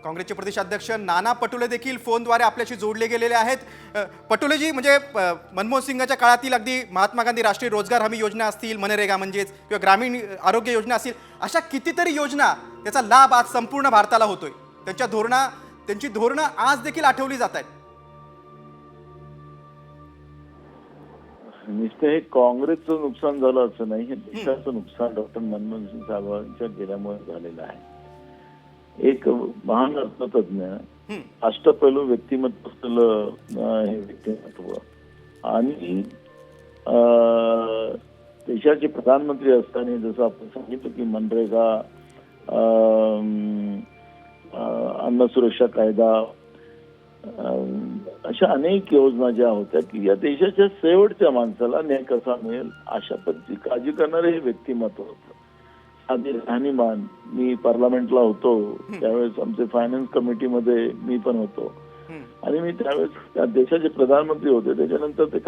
काँग्रेसचे प्रदेशाध्यक्ष नाना पटोले देखील फोनद्वारे आपल्याशी जोडले गेलेले आहेत. पटोलेजी, म्हणजे मनमोहन सिंगाच्या काळातील अगदी महात्मा गांधी राष्ट्रीय रोजगार हमी योजना असतील, मनरेगा म्हणजेच, किंवा ग्रामीण आरोग्य योजना असतील, अशा कितीतरी योजना त्याचा लाभ आज संपूर्ण भारताला होतोय. त्यांची धोरणं आज देखील आठवली जात आहेत. नुसतं हे काँग्रेसचं नुकसान झालं असं नाही, हे देशाचं नुकसान डॉक्टर मनमोहन सिंग साहेबांच्या गेल्यामुळे झालेलं आहे. एक महान अर्थतज्ञ, अष्टपैलू व्यक्तिमत्व असलेलं हे व्यक्तिमत्व, आणि देशाचे प्रधानमंत्री असताना जसं आपण सांगितलं की मनरेगा, अन्न सुरक्षा कायदा, अशा अनेक योजना ज्या होत्या की या देशाच्या शेवटच्या माणसाला न्याय कसा मिळेल अशा पद्धतीची काळजी करणारे हे व्यक्तिमत्व होतं. आधी राहणीमान, मी पार्लमेंटला होतो त्यावेळेस आमचे फायनान्स कमिटीमध्ये मी पण होतो, आणि मी त्यावेळेस त्या देशाचे प्रधानमंत्री होते. त्याच्यानंतर ते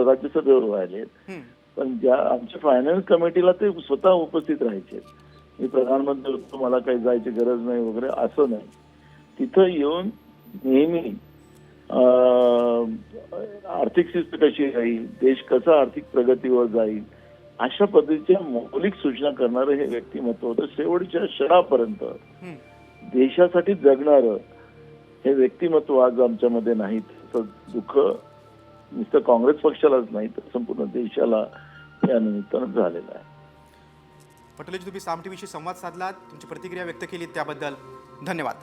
राज्यसभेवर राहिले, पण ज्या आमच्या फायनान्स कमिटीला ते स्वतः उपस्थित राहायचे. मी प्रधानमंत्री होतो, मला काही जायची गरज नाही वगैरे असं नाही. तिथं येऊन नेहमी आर्थिक शिस्त कशी राहील, देश कसा आर्थिक प्रगतीवर जाईल, अशा पद्धतीच्या मौलिक सूचना करणारं हे व्यक्तिमत्व होतं. शेवटच्या क्षणापर्यंत देशासाठी जगणारं हे व्यक्तिमत्व आज आमच्यामध्ये नाही. त्याचं दुःख नुसतं काँग्रेस पक्षालाच नाही तर संपूर्ण देशाला या निमित्तानं झालेलं आहे. पटोलेजी, तुम्ही साम टीव्हीशी संवाद साधलात, तुमची प्रतिक्रिया व्यक्त केली त्याबद्दल धन्यवाद.